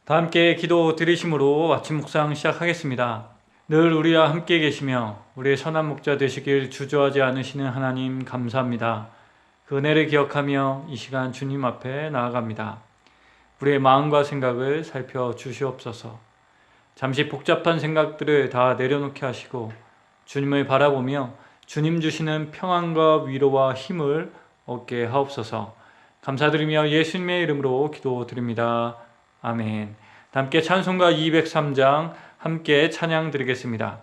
다 함께 기도 드리심으로 아침 묵상 시작하겠습니다. 늘 우리와 함께 계시며 우리의 선한 목자 되시길 주저하지 않으시는 하나님 감사합니다. 그 은혜를 기억하며 이 시간 주님 앞에 나아갑니다. 우리의 마음과 생각을 살펴주시옵소서. 잠시 복잡한 생각들을 다 내려놓게 하시고 주님을 바라보며 주님 주시는 평안과 위로와 힘을 얻게 하옵소서. 감사드리며 예수님의 이름으로 기도드립니다. 아멘. 함께 찬송가 203장 함께 찬양 드리겠습니다.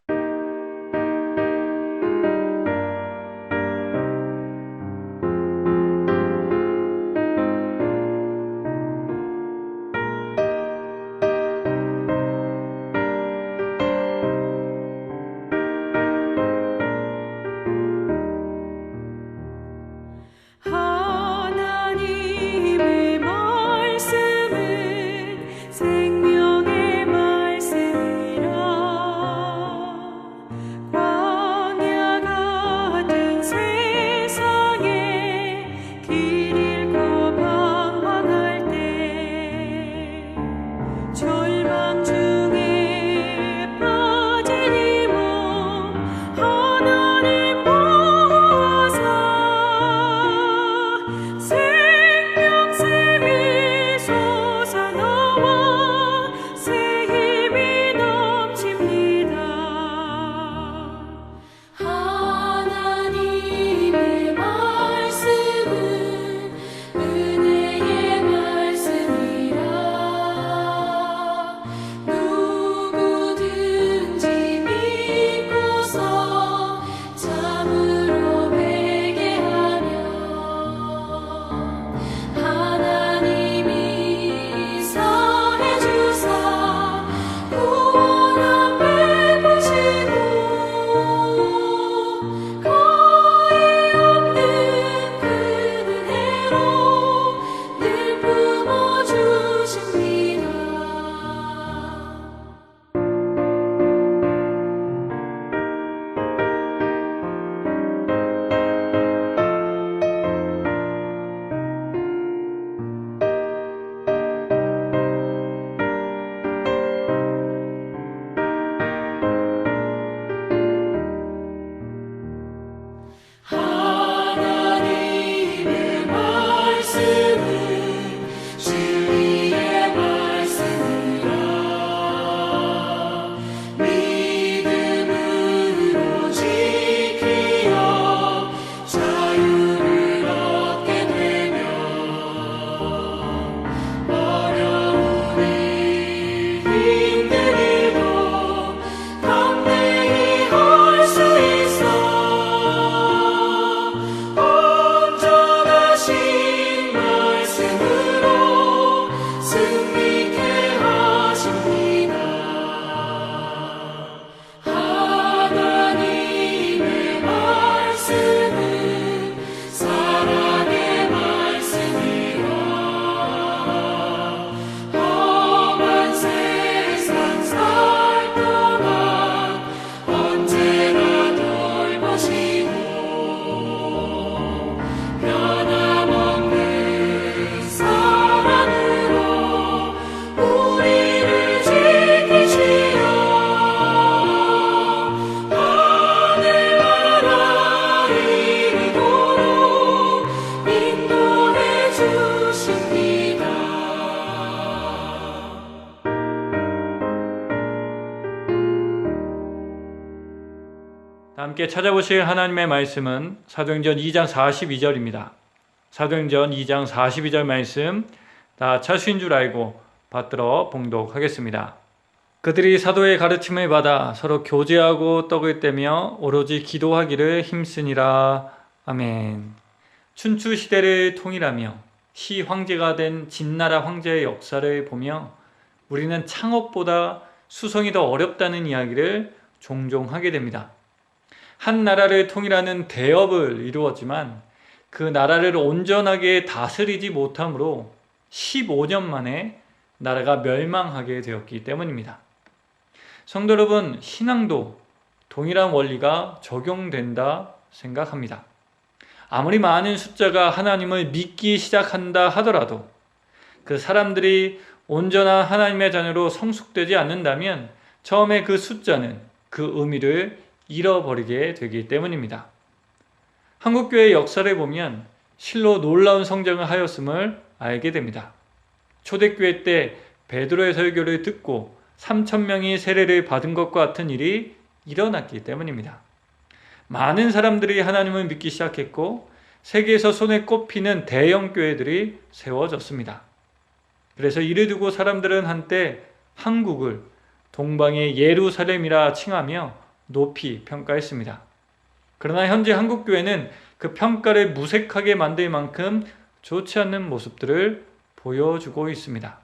함께 찾아보실 하나님의 말씀은 사도행전 2장 42절입니다. 사도행전 2장 42절 말씀 다 차수인 줄 알고 받들어 봉독하겠습니다. 그들이 사도의 가르침을 받아 서로 교제하고 떡을 떼며 오로지 기도하기를 힘쓰니라. 아멘. 춘추 시대를 통일하며 시 황제가 된 진나라 황제의 역사를 보며 우리는 창업보다 수성이 더 어렵다는 이야기를 종종 하게 됩니다. 한 나라를 통일하는 대업을 이루었지만 그 나라를 온전하게 다스리지 못함으로 15년 만에 나라가 멸망하게 되었기 때문입니다. 성도 여러분, 신앙도 동일한 원리가 적용된다 생각합니다. 아무리 많은 숫자가 하나님을 믿기 시작한다 하더라도 그 사람들이 온전한 하나님의 자녀로 성숙되지 않는다면 처음에 그 숫자는 그 의미를 잃어버리게 되기 때문입니다. 한국교회의 역사를 보면 실로 놀라운 성장을 하였음을 알게 됩니다. 초대교회 때 베드로의 설교를 듣고 3,000명이 세례를 받은 것과 같은 일이 일어났기 때문입니다. 많은 사람들이 하나님을 믿기 시작했고 세계에서 손에 꼽히는 대형 교회들이 세워졌습니다. 그래서 이를 두고 사람들은 한때 한국을 동방의 예루살렘이라 칭하며 높이 평가했습니다. 그러나 현재 한국교회는 그 평가를 무색하게 만들 만큼 좋지 않는 모습들을 보여주고 있습니다.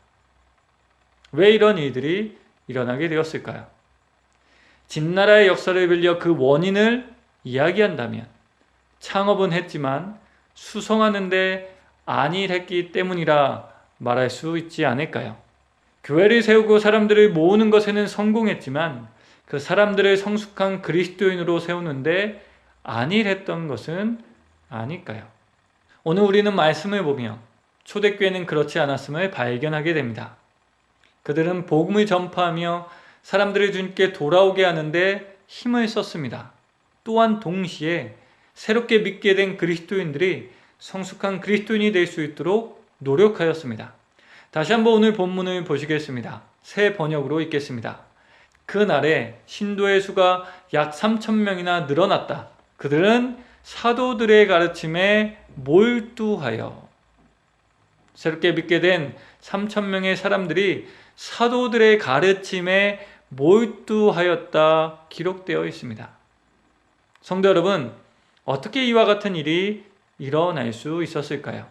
왜 이런 일들이 일어나게 되었을까요? 진나라의 역사를 빌려 그 원인을 이야기한다면 창업은 했지만 수성하는데 안일했기 때문이라 말할 수 있지 않을까요? 교회를 세우고 사람들을 모으는 것에는 성공했지만 그 사람들을 성숙한 그리스도인으로 세우는데 안일했던 것은 아닐까요? 오늘 우리는 말씀을 보며 초대교회는 그렇지 않았음을 발견하게 됩니다. 그들은 복음을 전파하며 사람들을 주님께 돌아오게 하는데 힘을 썼습니다. 또한 동시에 새롭게 믿게 된 그리스도인들이 성숙한 그리스도인이 될 수 있도록 노력하였습니다. 다시 한번 오늘 본문을 보시겠습니다. 새 번역으로 읽겠습니다. 그날에 신도의 수가 약 3,000명이나 늘어났다. 그들은 사도들의 가르침에 몰두하여. 새롭게 믿게 된 3,000명의 사람들이 사도들의 가르침에 몰두하였다 기록되어 있습니다. 성도 여러분, 어떻게 이와 같은 일이 일어날 수 있었을까요?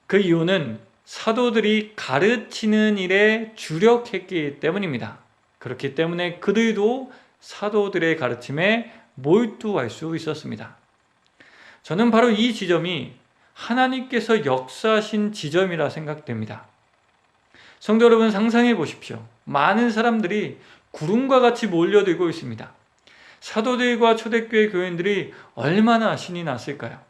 그 이유는 사도들이 가르치는 일에 주력했기 때문입니다. 그렇기 때문에 그들도 사도들의 가르침에 몰두할 수 있었습니다. 저는 바로 이 지점이 하나님께서 역사하신 지점이라 생각됩니다. 성도 여러분, 상상해 보십시오. 많은 사람들이 구름과 같이 몰려들고 있습니다. 사도들과 초대교회 교인들이 얼마나 신이 났을까요?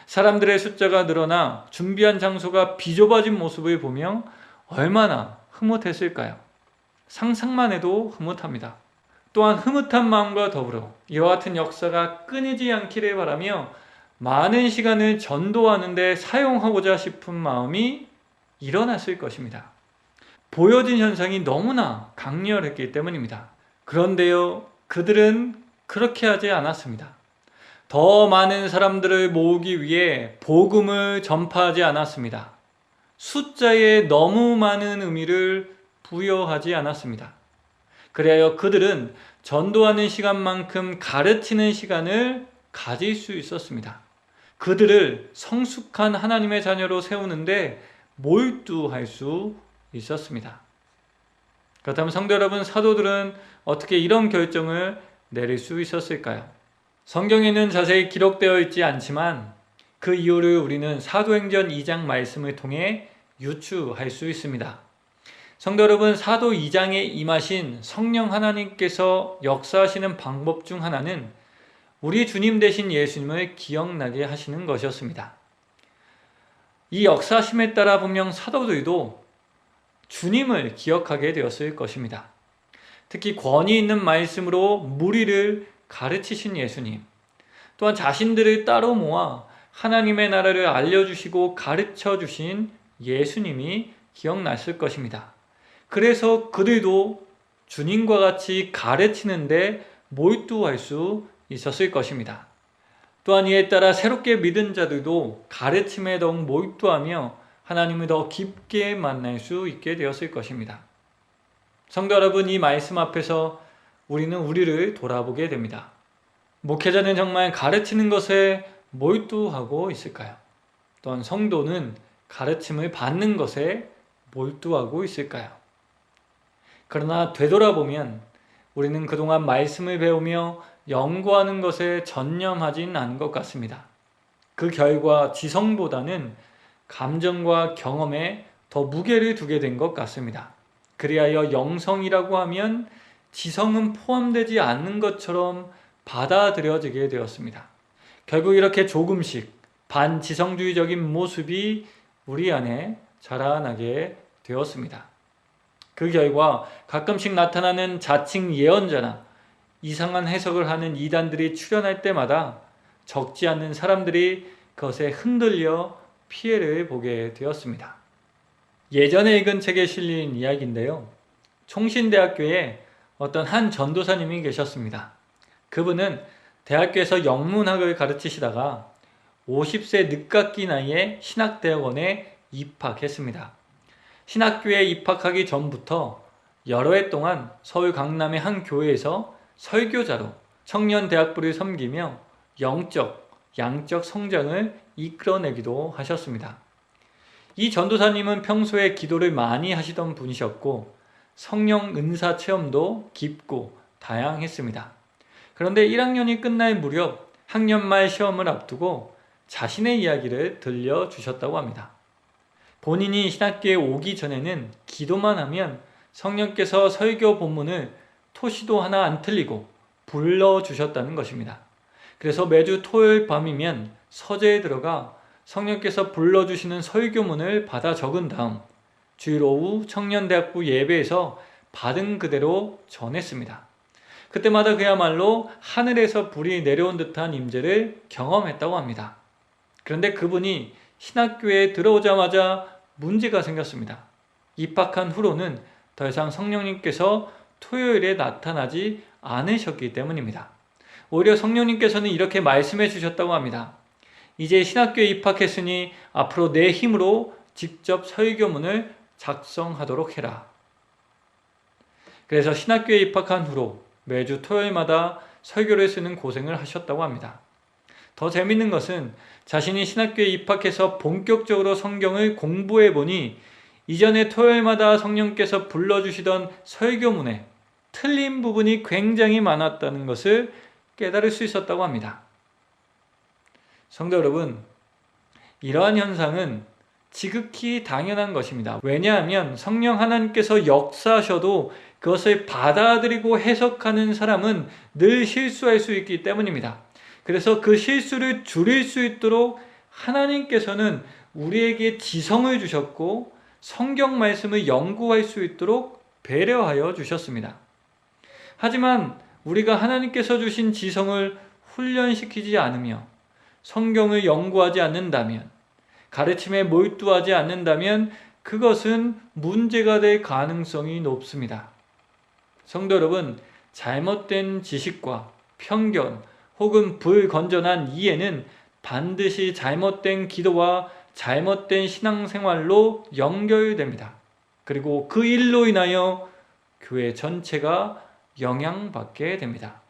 사람들의 숫자가 늘어나 준비한 장소가 비좁아진 모습을 보며 얼마나 흐뭇했을까요? 상상만 해도 흐뭇합니다. 또한 흐뭇한 마음과 더불어 이와 같은 역사가 끊이지 않기를 바라며 많은 시간을 전도하는 데 사용하고자 싶은 마음이 일어났을 것입니다. 보여진 현상이 너무나 강렬했기 때문입니다. 그런데요, 그들은 그렇게 하지 않았습니다. 더 많은 사람들을 모으기 위해 복음을 전파하지 않았습니다. 숫자에 너무 많은 의미를 부여하지 않았습니다. 그래야 그들은 전도하는 시간만큼 가르치는 시간을 가질 수 있었습니다. 그들을 성숙한 하나님의 자녀로 세우는데 몰두할 수 있었습니다. 그렇다면 성도 여러분, 사도들은 어떻게 이런 결정을 내릴 수 있었을까요? 성경에는 자세히 기록되어 있지 않지만 그 이유를 우리는 사도행전 2장 말씀을 통해 유추할 수 있습니다. 성도 여러분, 사도 2장에 임하신 성령 하나님께서 역사하시는 방법 중 하나는 우리 주님 되신 예수님을 기억나게 하시는 것이었습니다. 이 역사심에 따라 분명 사도들도 주님을 기억하게 되었을 것입니다. 특히 권위 있는 말씀으로 무리를 가르치신 예수님, 또한 자신들을 따로 모아 하나님의 나라를 알려주시고 가르쳐 주신 예수님이 기억났을 것입니다. 그래서 그들도 주님과 같이 가르치는데 몰두할 수 있었을 것입니다. 또한 이에 따라 새롭게 믿은 자들도 가르침에 더욱 몰두하며 하나님을 더 깊게 만날 수 있게 되었을 것입니다. 성도 여러분, 이 말씀 앞에서 우리는 우리를 돌아보게 됩니다. 목회자는 정말 가르치는 것에 몰두하고 있을까요? 또한 성도는 가르침을 받는 것에 몰두하고 있을까요? 그러나 되돌아보면 우리는 그동안 말씀을 배우며 연구하는 것에 전념하진 않은 것 같습니다. 그 결과 지성보다는 감정과 경험에 더 무게를 두게 된 것 같습니다. 그리하여 영성이라고 하면 지성은 포함되지 않는 것처럼 받아들여지게 되었습니다. 결국 이렇게 조금씩 반지성주의적인 모습이 우리 안에 자라나게 되었습니다. 그 결과 가끔씩 나타나는 자칭 예언자나 이상한 해석을 하는 이단들이 출현할 때마다 적지 않은 사람들이 그것에 흔들려 피해를 보게 되었습니다. 예전에 읽은 책에 실린 이야기인데요. 총신대학교에 어떤 한 전도사님이 계셨습니다. 그분은 대학교에서 영문학을 가르치시다가 50세 늦깎이 나이에 신학대학원에 입학했습니다. 신학교에 입학하기 전부터 여러 해 동안 서울 강남의 한 교회에서 설교자로 청년대학부를 섬기며 영적, 양적 성장을 이끌어내기도 하셨습니다. 이 전도사님은 평소에 기도를 많이 하시던 분이셨고 성령 은사 체험도 깊고 다양했습니다. 그런데 1학년이 끝날 무렵 학년 말 시험을 앞두고 자신의 이야기를 들려주셨다고 합니다. 본인이 신학교에 오기 전에는 기도만 하면 성령께서 설교 본문을 토시도 하나 안 틀리고 불러주셨다는 것입니다. 그래서 매주 토요일 밤이면 서재에 들어가 성령께서 불러주시는 설교문을 받아 적은 다음 주일 오후 청년대학부 예배에서 받은 그대로 전했습니다. 그때마다 그야말로 하늘에서 불이 내려온 듯한 임재를 경험했다고 합니다. 그런데 그분이 신학교에 들어오자마자 문제가 생겼습니다. 입학한 후로는 더 이상 성령님께서 토요일에 나타나지 않으셨기 때문입니다. 오히려 성령님께서는 이렇게 말씀해 주셨다고 합니다. 이제 신학교에 입학했으니 앞으로 내 힘으로 직접 설교문을 작성하도록 해라. 그래서 신학교에 입학한 후로 매주 토요일마다 설교를 쓰는 고생을 하셨다고 합니다. 더 재밌는 것은 자신이 신학교에 입학해서 본격적으로 성경을 공부해 보니 이전에 토요일마다 성령께서 불러주시던 설교문에 틀린 부분이 굉장히 많았다는 것을 깨달을 수 있었다고 합니다. 성도 여러분, 이러한 현상은 지극히 당연한 것입니다. 왜냐하면 성령 하나님께서 역사하셔도 그것을 받아들이고 해석하는 사람은 늘 실수할 수 있기 때문입니다. 그래서 그 실수를 줄일 수 있도록 하나님께서는 우리에게 지성을 주셨고 성경 말씀을 연구할 수 있도록 배려하여 주셨습니다. 하지만 우리가 하나님께서 주신 지성을 훈련시키지 않으며 성경을 연구하지 않는다면, 가르침에 몰두하지 않는다면 그것은 문제가 될 가능성이 높습니다. 성도 여러분, 잘못된 지식과 편견 혹은 불건전한 이해는 반드시 잘못된 기도와 잘못된 신앙생활로 연결됩니다. 그리고 그 일로 인하여 교회 전체가 영향받게 됩니다.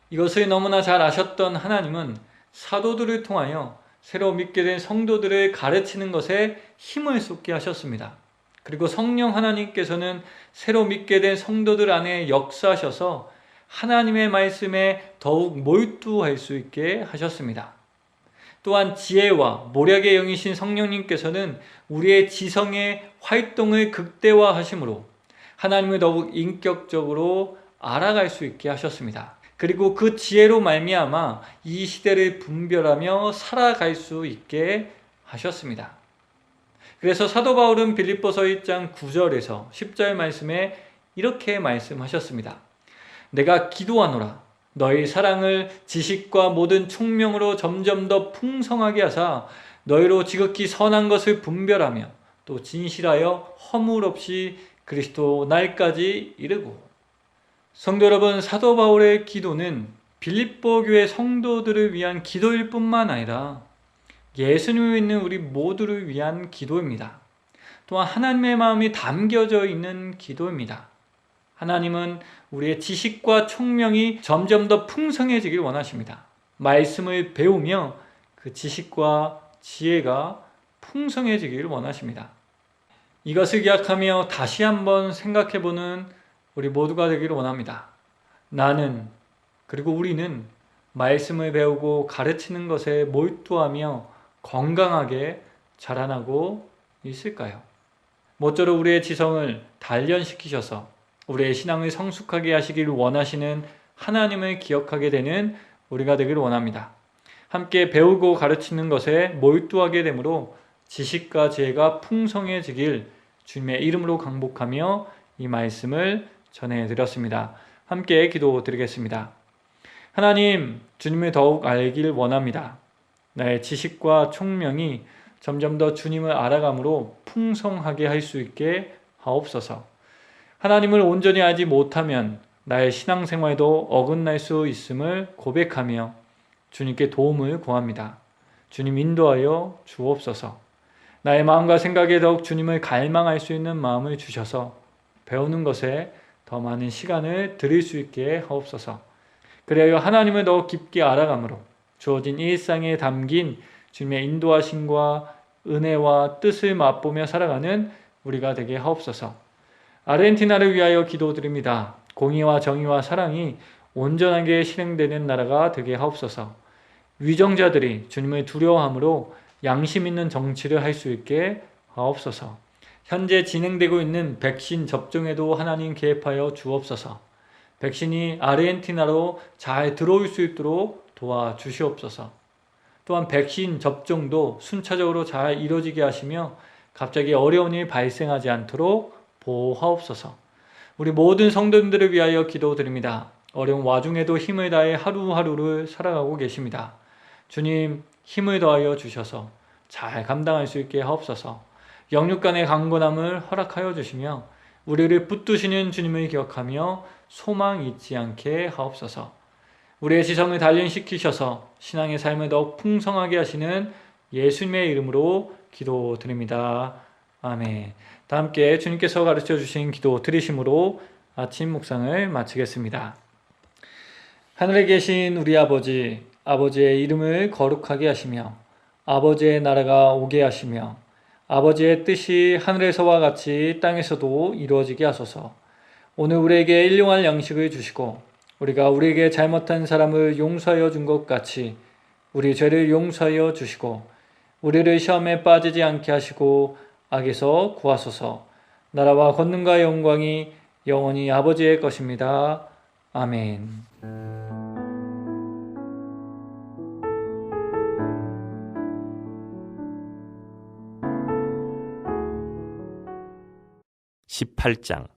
이것을 너무나 잘 아셨던 하나님은 사도들을 통하여 새로 믿게 된 성도들을 가르치는 것에 힘을 쏟게 하셨습니다. 그리고 성령 하나님께서는 새로 믿게 된 성도들 안에 역사하셔서 하나님의 말씀에 더욱 몰두할 수 있게 하셨습니다. 또한 지혜와 모략의 영이신 성령님께서는 우리의 지성의 활동을 극대화하심으로 하나님을 더욱 인격적으로 알아갈 수 있게 하셨습니다. 그리고 그 지혜로 말미암아 이 시대를 분별하며 살아갈 수 있게 하셨습니다. 그래서 사도 바울은 빌립보서 1장 9절에서 10절 말씀에 이렇게 말씀하셨습니다. 내가 기도하노라. 너희 사랑을 지식과 모든 총명으로 점점 더 풍성하게 하사 너희로 지극히 선한 것을 분별하며 또 진실하여 허물 없이 그리스도 날까지 이르고. 성도 여러분, 사도 바울의 기도는 빌립보 교회 성도들을 위한 기도일 뿐만 아니라 예수님을 믿는 우리 모두를 위한 기도입니다. 또한 하나님의 마음이 담겨져 있는 기도입니다. 하나님은 우리의 지식과 총명이 점점 더 풍성해지길 원하십니다. 말씀을 배우며 그 지식과 지혜가 풍성해지길 원하십니다. 이것을 기약하며 다시 한번 생각해보는 우리 모두가 되기를 원합니다. 나는, 그리고 우리는 말씀을 배우고 가르치는 것에 몰두하며 건강하게 자라나고 있을까요? 모쪼록 우리의 지성을 단련시키셔서 우리의 신앙을 성숙하게 하시기를 원하시는 하나님을 기억하게 되는 우리가 되기를 원합니다. 함께 배우고 가르치는 것에 몰두하게 되므로 지식과 지혜가 풍성해지길 주님의 이름으로 강복하며 이 말씀을 전해드렸습니다. 함께 기도드리겠습니다. 하나님, 주님을 더욱 알길 원합니다. 나의 지식과 총명이 점점 더 주님을 알아감으로 풍성하게 할 수 있게 하옵소서. 하나님을 온전히 알지 못하면 나의 신앙생활도 어긋날 수 있음을 고백하며 주님께 도움을 구합니다. 주님 인도하여 주옵소서. 나의 마음과 생각에 더욱 주님을 갈망할 수 있는 마음을 주셔서 배우는 것에 더 많은 시간을 드릴 수 있게 하옵소서. 그래야 하나님을 더욱 깊게 알아감으로 주어진 일상에 담긴 주님의 인도하심과 은혜와 뜻을 맛보며 살아가는 우리가 되게 하옵소서. 아르헨티나를 위하여 기도드립니다. 공의와 정의와 사랑이 온전하게 실행되는 나라가 되게 하옵소서. 위정자들이 주님을 두려워함으로 양심 있는 정치를 할 수 있게 하옵소서. 현재 진행되고 있는 백신 접종에도 하나님 개입하여 주옵소서. 백신이 아르헨티나로 잘 들어올 수 있도록 도와주시옵소서. 또한 백신 접종도 순차적으로 잘 이루어지게 하시며 갑자기 어려운 일 발생하지 않도록 보호하옵소서. 우리 모든 성도님들을 위하여 기도드립니다. 어려운 와중에도 힘을 다해 하루하루를 살아가고 계십니다. 주님, 힘을 더하여 주셔서 잘 감당할 수 있게 하옵소서. 영육 간의 강건함을 허락하여 주시며 우리를 붙드시는 주님을 기억하며 소망 잊지 않게 하옵소서. 우리의 지성을 단련시키셔서 신앙의 삶을 더욱 풍성하게 하시는 예수님의 이름으로 기도드립니다. 아멘. 다 함께 주님께서 가르쳐 주신 기도 드리심으로 아침 묵상을 마치겠습니다. 하늘에 계신 우리 아버지, 아버지의 이름을 거룩하게 하시며 아버지의 나라가 오게 하시며 아버지의 뜻이 하늘에서와 같이 땅에서도 이루어지게 하소서. 오늘 우리에게 일용할 양식을 주시고 우리가 우리에게 잘못한 사람을 용서하여 준 것 같이 우리 죄를 용서하여 주시고 우리를 시험에 빠지지 않게 하시고 악에서 구하소서. 나라와 권능과 영광이 영원히 아버지의 것입니다. 아멘. 18장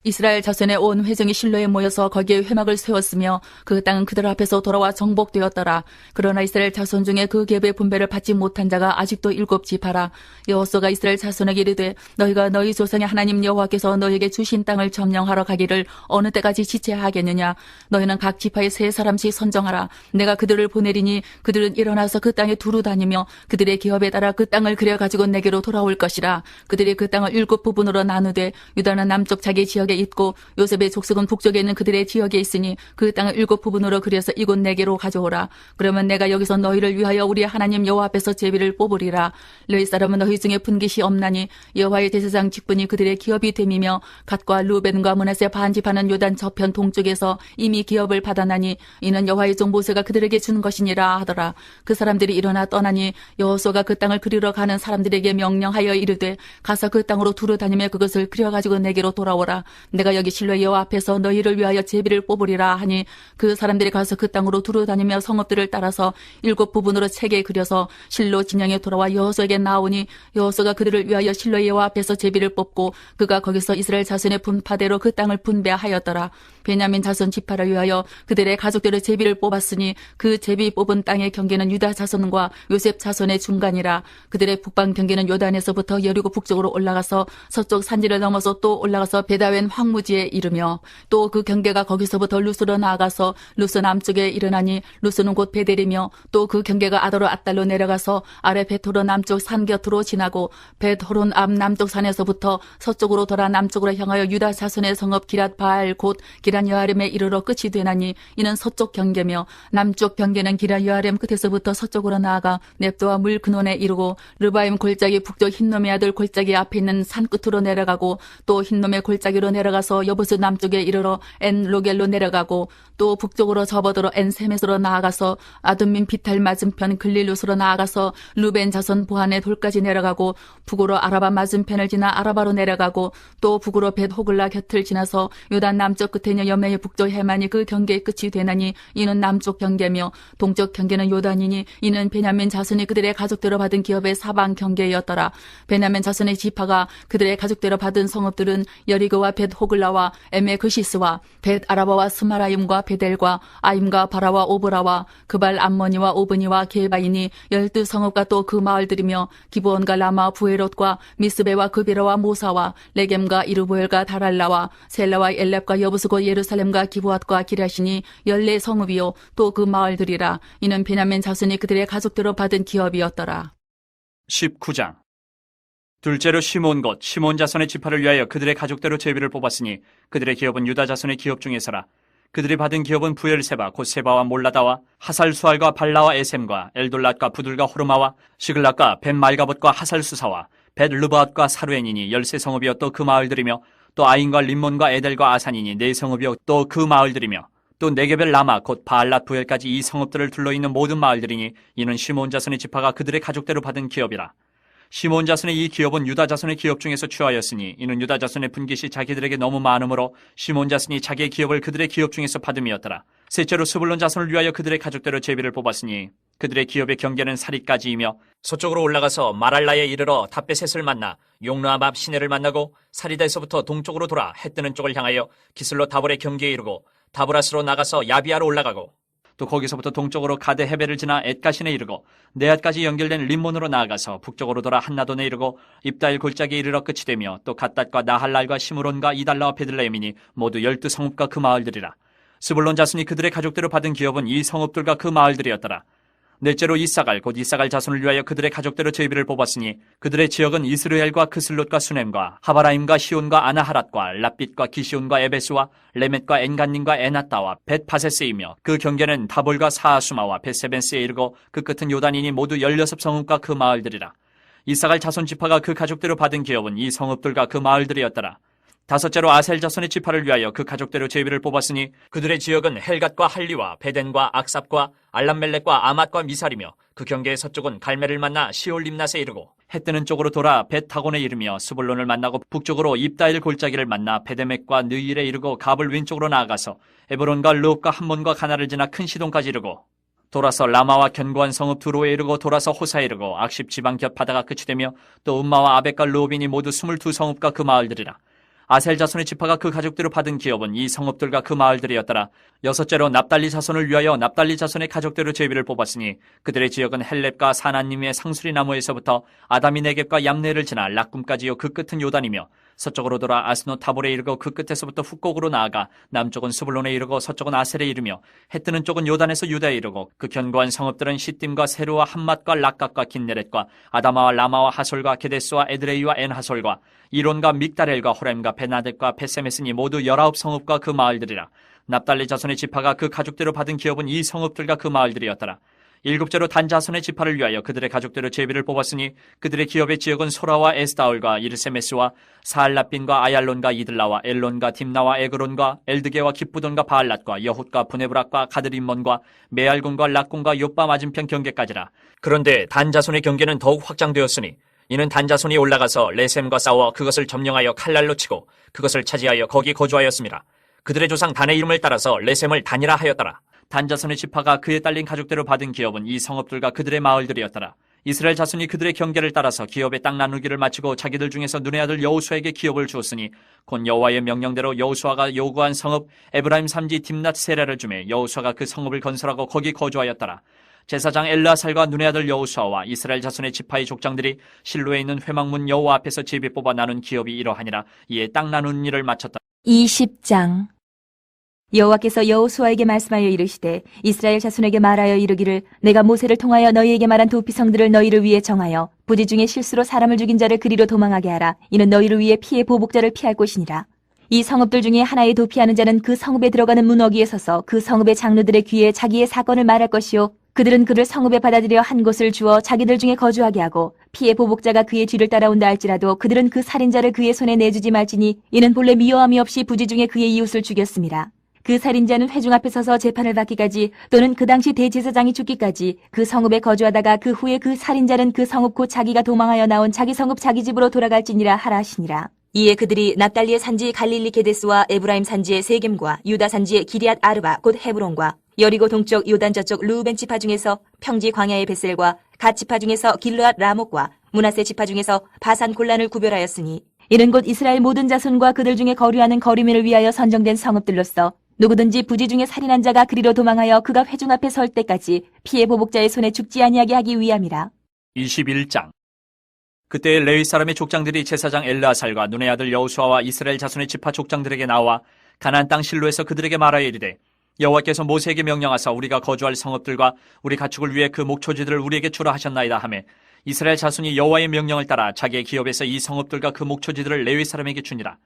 이스라엘 자손의 온 회중이 실로에 모여서 거기에 회막을 세웠으며 그 땅은 그들 앞에서 돌아와 정복되었더라. 그러나 이스라엘 자손 중에 그 계보의 분배를 받지 못한 자가 아직도 7지파라. 여호수아가 이스라엘 자손에게 이르되 너희가 너희 조상의 하나님 여호와께서 너희에게 주신 땅을 점령하러 가기를 어느 때까지 지체하겠느냐. 너희는 각 지파에 3사람씩 선정하라. 내가 그들을 보내리니 그들은 일어나서 그 땅에 두루 다니며 그들의 기업에 따라 그 땅을 그려가지고 내게로 돌아올 것이라. 그들이 그 땅을 7부분으로 나누되 유다는 남쪽 자기 지역에 있고 요셉의 족속은 북쪽에 있는 그들의 지역에 있으니 그 땅을 7부분으로 그려서 이곳 내게로 가져오라. 그러면 내가 여기서 너희를 위하여 우리 하나님 여호와 앞에서 제비를 뽑으리라. 레위 사람은 너희 중에 분깃이 없나니 여호와의 대제사장 직분이 그들의 기업이 됨이며 갓과 루벤과 므낫세 반지파는 요단 저편 동쪽에서 이미 기업을 받아나니 이는 여호와의 종 모세가 그들에게 준 것이니라 하더라. 그 사람들이 일어나 떠나니 여호수아가 그 땅을 그리러 가는 사람들에게 명령하여 이르되 가서 그 땅으로 두루 다니며 그것을 그려가지고 내게로 돌아오라. 내가 여기 실로 여호와 앞에서 너희를 위하여 제비를 뽑으리라 하니 그 사람들이 가서 그 땅으로 두루 다니며 성읍들을 따라서 7부분으로 세게 그려서 실로 진영에 돌아와 여호수아에게 나오니 여호수아가 그들을 위하여 실로 여호와 앞에서 제비를 뽑고 그가 거기서 이스라엘 자손의 분파대로 그 땅을 분배하였더라. 베냐민 자손 지파를 위하여 그들의 가족들의 제비를 뽑았으니 그 제비 뽑은 땅의 경계는 유다 자손과 요셉 자손의 중간이라. 그들의 북방 경계는 요단에서부터 여리고 북쪽으로 올라가서 서쪽 산지를 넘어서 또 올라가서 베다웬 황무지에 이르며 또 그 경계가 거기서부터 루스로 나아가서 루스 남쪽에 일어나니 루스는 곧 베델이며 또 그 경계가 아도로 앗달로 내려가서 아래 베토론 남쪽 산 곁으로 지나고 베토론 앞 남쪽 산에서부터 서쪽으로 돌아 남쪽으로 향하여 유다 자손의 성읍 기랏 바알 곧 기란 여아렘에 이르러 끝이 되나니 이는 서쪽 경계며 남쪽 경계는 기란 여아렘 끝에서부터 서쪽으로 나아가 넵도와 물 근원에 이르고 르바임 골짜기 북쪽 흰놈의 아들 골짜기 앞에 있는 산 끝으로 내려가고 또 흰놈의 골짜기로 내려가서 여부스 남쪽에 이르러 엔 로겔로 내려가고 또 북쪽으로 접어들어 엔 세메스로 나아가서 아둠민 비탈 맞은편 글릴루스로 나아가서 루벤 자손 보한의 돌까지 내려가고 북으로 아라바 맞은편을 지나 아라바로 내려가고 또 북으로 벳 호글라 곁을 지나서 요단 남쪽 끝에 여매의 북쪽 해만이 그 경계의 끝이 되나니 이는 남쪽 경계며 동쪽 경계는 요단이니 이는 베냐민 자손이 그들의 가족대로 받은 기업의 사방 경계였더라. 베냐민 자손의 지파가 그들의 가족대로 받은 성읍들은 여리고와 벳 호글라와 에메그시스와 벳 아라바와 스마라임과 베델과 아임과 바라와 오브라와 그발 암머니와 오브니와 게바이니 12성읍과 또 그 마을들이며 기브온과 라마 부에롯과 미스베와 그비라와 모사와 레겜과 이르보엘과 다랄라와 셀라와 엘렙과 여부스고 예루살렘과 기브앗과 기랴시니 14성읍이요 또 그 마을들이라. 이는 베냐민 자손이 그들의 가족대로 받은 기업이었더라. 19장. 둘째로 시몬 곧 시몬 자손의 지파를 위하여 그들의 가족대로 제비를 뽑았으니 그들의 기업은 유다 자손의 기업 중에서라. 그들이 받은 기업은 부엘세바 곧 세바와 몰라다와 하살수알과 발라와 에셈과 엘돌랏과 부들과 호르마와 시글락과 벤말가봇과 하살수사와 벳르바앗과 사루엔이니 13성읍이요 또 그 마을들이며 또 아인과 림몬과 에델과 아산이니 4성읍이요 또 그 마을들이며 또 네게벨 라마 곧 바알랏 부엘까지 이 성읍들을 둘러있는 모든 마을들이니 이는 시몬 자손의 지파가 그들의 가족대로 받은 기업이라. 시몬 자손의 이 기업은 유다 자손의 기업 중에서 취하였으니 이는 유다 자손의 분깃이 자기들에게 너무 많으므로 시몬 자손이 자기의 기업을 그들의 기업 중에서 받음이었더라. 셋째로 스불론 자손을 위하여 그들의 가족대로 제비를 뽑았으니 그들의 기업의 경계는 사리까지이며 서쪽으로 올라가서 마랄라에 이르러 답베셋을 만나 용르암 앞 시내를 만나고 사리다에서부터 동쪽으로 돌아 해 뜨는 쪽을 향하여 기슬로 다볼의 경계에 이르고 다브라스로 나가서 야비아로 올라가고 또 거기서부터 동쪽으로 가데 헤벨을 지나 엣가신에 이르고 네앗까지 연결된 림몬으로 나아가서 북쪽으로 돌아 한나돈에 이르고 입다일 골짜기에 이르러 끝이 되며 또 갓닷과 나할랄과 시므론과 이달라와 베들레헴이니 모두 12성읍과 그 마을들이라. 스불론 자손이 그들의 가족대로 받은 기업은 이 성읍들과 그 마을들이었더라. 넷째로 이사갈 곧 이사갈 자손을 위하여 그들의 가족대로 제비를 뽑았으니 그들의 지역은 이스르엘과 크슬롯과 수넴과 하바라임과 시온과 아나하랏과 랍빗과 기시온과 에베스와 레멧과 엔간님과 에나따와 벳파세스이며 그 경계는 다볼과 사하수마와 벳세벤스에 이르고 그 끝은 요단이니 모두 16성읍과 그 마을들이라. 이사갈 자손 지파가 그 가족대로 받은 기업은 이 성읍들과 그 마을들이었더라. 다섯째로 아셀 자손의 지파를 위하여 그 가족대로 제비를 뽑았으니 그들의 지역은 헬갓과 할리와 베덴과 악삽과 알람멜렉과 아맛과 미살이며 그 경계의 서쪽은 갈멜을 만나 시올림낫에 이르고 해 뜨는 쪽으로 돌아 벳다곤에 이르며 스불론을 만나고 북쪽으로 입다일 골짜기를 만나 베데맥과 느일에 이르고 갑을 왼쪽으로 나아가서 에브론과 르옵과 함몬과 가나를 지나 큰 시돈까지 이르고 돌아서 라마와 견고한 성읍 두로에 이르고 돌아서 호사에 이르고 악십 지방 곁 바다가 끝이 되며 또 음마와 아벡과 르옵이니 모두 22성읍과 그 마을들이라. 아셀 자손의 지파가 그 가족대로 받은 기업은 이 성읍들과 그 마을들이었더라. 여섯째로 납달리 자손을 위하여 납달리 자손의 가족대로 제비를 뽑았으니 그들의 지역은 헬렙과 사나님의 상수리 나무에서부터 아다미 네겝과 얌네를 지나 락꿈까지요 그 끝은 요단이며 서쪽으로 돌아 아스노 타볼에 이르고 그 끝에서부터 훅곡으로 나아가 남쪽은 스불론에 이르고 서쪽은 아셀에 이르며 해 뜨는 쪽은 요단에서 유다에 이르고 그 견고한 성읍들은 시딤과 세루와 함맛과 락각과 긴네렛과 아다마와 라마와 하솔과 게데스와 에드레이와 엔하솔과 이론과 믹다렐과 호렘과 베나덱과 베세메스니 모두 19성읍과 그 마을들이라. 납달리 자손의 지파가 그 가족대로 받은 기업은 이 성읍들과 그 마을들이었더라. 일곱째로 단 자손의 지파를 위하여 그들의 가족대로 제비를 뽑았으니 그들의 기업의 지역은 소라와 에스다올과 이르세메스와 사알라빈과 아얄론과 이들라와 엘론과 딥나와 에그론과 엘드게와 기쁘돈과 바알랏과 여훗과 부네브락과 가드림몬과 메알군과 락군과 요빠 맞은편 경계까지라. 그런데 단 자손의 경계는 더욱 확장되었으니 이는 단 자손이 올라가서 레셈과 싸워 그것을 점령하여 칼날로 치고 그것을 차지하여 거기 거주하였습니다. 그들의 조상 단의 이름을 따라서 레셈을 단이라 하였더라. 단 자손의 지파가 그에 딸린 가족대로 받은 기업은 이 성읍들과 그들의 마을들이었더라. 이스라엘 자손이 그들의 경계를 따라서 기업의 땅 나누기를 마치고 자기들 중에서 눈의 아들 여호수아에게 기업을 주었으니 곧 여호와의 명령대로 여호수아가 요구한 성읍 에브라임 삼지 딥낫 세라를 주매 여호수아가 그 성읍을 건설하고 거기 거주하였더라. 제사장 엘르아살과 눈의 아들 여호수아와 이스라엘 자손의 지파의 족장들이 실로에 있는 회막문 여호와 앞에서 제비 뽑아 나눈 기업이 이러하니라. 이에 땅 나누는 일을 마쳤다. 20장. 여호와께서 여호수아에게 말씀하여 이르시되 이스라엘 자손에게 말하여 이르기를 내가 모세를 통하여 너희에게 말한 두 피성들을 너희를 위해 정하여 부지 중에 실수로 사람을 죽인 자를 그리로 도망하게 하라. 이는 너희를 위해 피해 보복자를 피할 곳이니라. 이 성읍들 중에 하나에 도피하는 자는 그 성읍에 들어가는 문 어귀에 서서 그 성읍의 장로들의 귀에 자기의 사건을 말할 것이요 그들은 그를 성읍에 받아들여 한 곳을 주어 자기들 중에 거주하게 하고 피해 보복자가 그의 뒤를 따라온다 할지라도 그들은 그 살인자를 그의 손에 내주지 말지니 이는 본래 미워함이 없이 부지 중에 그의 이웃을 죽였습니다. 그 살인자는 회중 앞에 서서 재판을 받기까지 또는 그 당시 대제사장이 죽기까지 그 성읍에 거주하다가 그 후에 그 살인자는 그 성읍 곧 자기가 도망하여 나온 자기 성읍 자기 집으로 돌아갈지니라 하라 하시니라. 이에 그들이 납달리의 산지 갈릴리 게데스와 에브라임 산지의 세겜과 유다 산지의 기리앗 아르바 곧 헤브론과 여리고 동쪽 요단 저쪽 루벤 지파 중에서 평지 광야의 베셀과 갓 지파 중에서 길르앗 라목과 므낫세 지파 중에서 바산 골란을 구별하였으니 이는 곧 이스라엘 모든 자손과 그들 중에 거류하는 거류민을 위하여 선정된 성읍들로서 누구든지 부지 중에 살인한 자가 그리로 도망하여 그가 회중 앞에 설 때까지 피해 보복자의 손에 죽지 아니하게 하기 위함이라. 21장. 그때 레위 사람의 족장들이 제사장 엘르아살과 눈의 아들 여호수아와 이스라엘 자손의 지파 족장들에게 나와 가나안 땅 실로에서 그들에게 말하여 이르되 여호와께서 모세에게 명령하사 우리가 거주할 성읍들과 우리 가축을 위해 그 목초지들을 우리에게 주라 하셨나이다 하매 이스라엘 자손이 여호와의 명령을 따라 자기의 기업에서 이 성읍들과 그 목초지들을 레위 사람에게 주니라.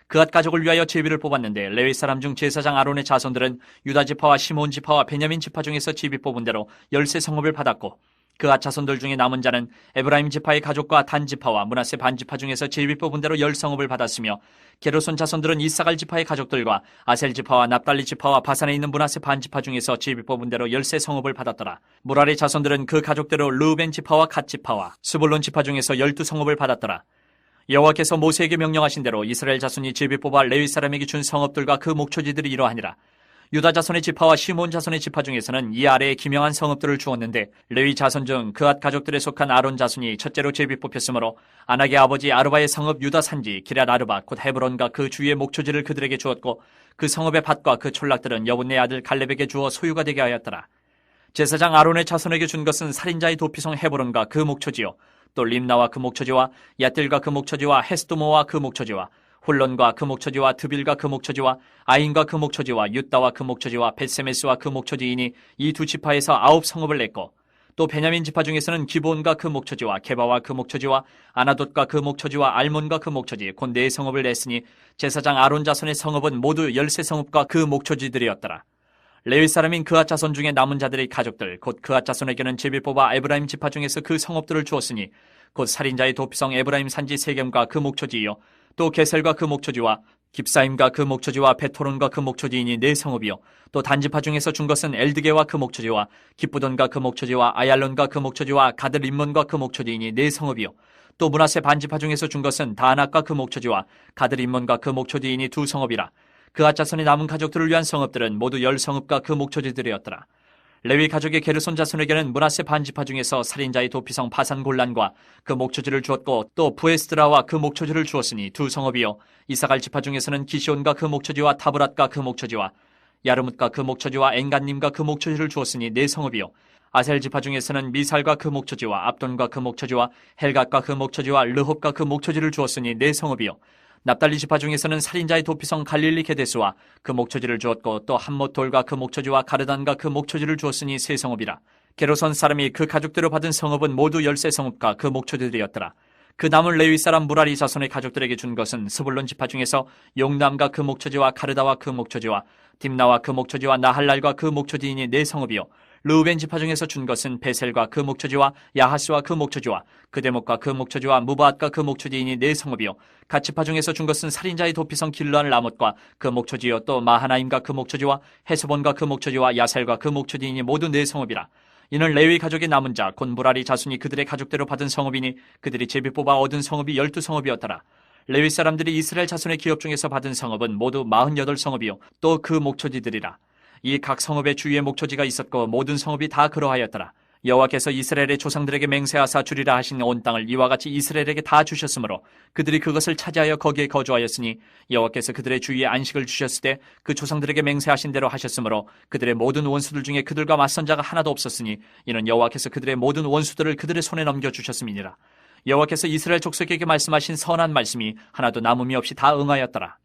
그앗 가족을 위하여 제비를 뽑았는데 레위 사람 중 제사장 아론의 자손들은 유다 지파와 시몬 지파와 베냐민 지파 중에서 제비 뽑은 대로 13 성읍을 받았고 그앗 자손들 중에 남은 자는 에브라임 지파의 가족과 단 지파와 므낫세 반 지파 중에서 제비 뽑은 대로 10 성읍을 받았으며 게르손 자손들은 이사갈 지파의 가족들과 아셀 지파와 납달리 지파와 바산에 있는 므낫세 반 지파 중에서 제비 뽑은 대로 13 성읍을 받았더라. 무랄의 자손들은 그 가족대로 르우벤 지파와 갓 지파와 스불론 지파 중에서 12 성읍을 받았더라. 여호와께서 모세에게 명령하신 대로 이스라엘 자손이 제비 뽑아 레위 사람에게 준 성읍들과 그 목초지들이 이러하니라. 유다 자손의 지파와 시몬 자손의 지파 중에서는 이 아래에 기명한 성읍들을 주었는데 레위 자손 중 그앗 가족들에 속한 아론 자손이 첫째로 제비 뽑혔으므로 아낙의 아버지 아르바의 성읍 유다 산지 기럇 아르바 곧 헤브론과 그 주위의 목초지를 그들에게 주었고 그 성읍의 밭과 그 촌락들은 여분네 아들 갈렙에게 주어 소유가 되게 하였더라. 제사장 아론의 자손에게 준 것은 살인자의 도피성 헤브론과 그 목초지요 또 림나와 그 목초지와 얏딜과 그 목초지와 헤스도모와 그 목초지와 홀론과 그 목초지와 드빌과 그 목초지와 아인과 그 목초지와 유다와 그 목초지와 벳세메스와 그 목초지이니 이 두 지파에서 9 성읍을 냈고 또 베냐민 지파 중에서는 기본과 그 목초지와 게바와 그 목초지와 아나돗과 그 목초지와 알몬과 그 목초지 곧 4 성읍을 냈으니 제사장 아론 자손의 성읍은 모두 13 성읍과 그 목초지들이었더라. 레위 사람인 그앗 자손 중에 남은 자들의 가족들 곧 그앗 자손에게는 제비 뽑아 에브라임 지파 중에서 그 성읍들을 주었으니 곧 살인자의 도피성 에브라임 산지 세겜과 그 목초지이요 또 게셀과 그 목초지와 깁사임과 그 목초지와 베토론과 그 목초지이니 4 성읍이요 또 단지파 중에서 준 것은 엘드게와 그 목초지와 기쁘돈과 그 목초지와 아얄론과 그 목초지와 가드 림몬과 그 목초지이니 4 성읍이요 또 므낫세 반지파 중에서 준 것은 다낙과 그 목초지와 가드 림몬과 그 목초지이니 2 성읍이라. 그앗 자손의 남은 가족들을 위한 성읍들은 모두 10 성읍과 그 목초지들이었더라. 레위 가족의 게르손 자손에게는 므낫세 반지파 중에서 살인자의 도피성 바산 골란과 그 목초지를 주었고 또 부에스드라와 그 목초지를 주었으니 2 성읍이요 이사갈 지파 중에서는 기시온과 그 목초지와 타브랏과 그 목초지와 야르뭇과 그 목초지와 엔간님과 그 목초지를 주었으니 4 성읍이요 아셀 지파 중에서는 미살과 그 목초지와 압돈과 그 목초지와 헬갓과 그 목초지와 르홉과 그 목초지를 주었으니 4 성읍이요 납달리 지파 중에서는 살인자의 도피성 갈릴리 게데스와 그 목초지를 주었고 또 함못돌과 그 목초지와 가르단과 그 목초지를 주었으니 3 성읍이라. 게르손 사람이 그 가족대로 받은 성읍은 모두 13 성읍과 그 목초지들이었더라. 그 남은 레위 사람 무라리 자손의 가족들에게 준 것은 스불론 지파 중에서 용남과 그 목초지와 가르다와 그 목초지와 딥나와 그 목초지와 나할랄과 그 목초지이니 4 성읍이요 르우벤 지파 중에서 준 것은 베셀과 그 목초지와 야하스와 그 목초지와 그데목과 그 목초지와 무바앗과 그 목초지이니 4 성읍이요 갓 지파 중에서 준 것은 살인자의 도피성 길르앗 라못과 그 목초지요 또 마하나임과 그 목초지와 헤스본과 그 목초지와 야셀과 그 목초지이니 모두 4 성읍이라. 이는 레위 가족의 남은 자 곧 무라리 자손이 그들의 가족대로 받은 성읍이니 그들이 제비 뽑아 얻은 성읍이 12 성읍이었더라. 레위 사람들이 이스라엘 자손의 기업 중에서 받은 성읍은 모두 48 성읍이요 또 그 목초지들이라. 이 각 성읍의 주위에 목초지가 있었고 모든 성읍이 다 그러하였더라. 여호와께서 이스라엘의 조상들에게 맹세하사 주리라 하신 온 땅을 이와 같이 이스라엘에게 다 주셨으므로 그들이 그것을 차지하여 거기에 거주하였으니 여호와께서 그들의 주위에 안식을 주셨을 때 그 조상들에게 맹세하신 대로 하셨으므로 그들의 모든 원수들 중에 그들과 맞선 자가 하나도 없었으니 이는 여호와께서 그들의 모든 원수들을 그들의 손에 넘겨주셨음이니라. 여호와께서 이스라엘 족속에게 말씀하신 선한 말씀이 하나도 남음이 없이 다 응하였더라.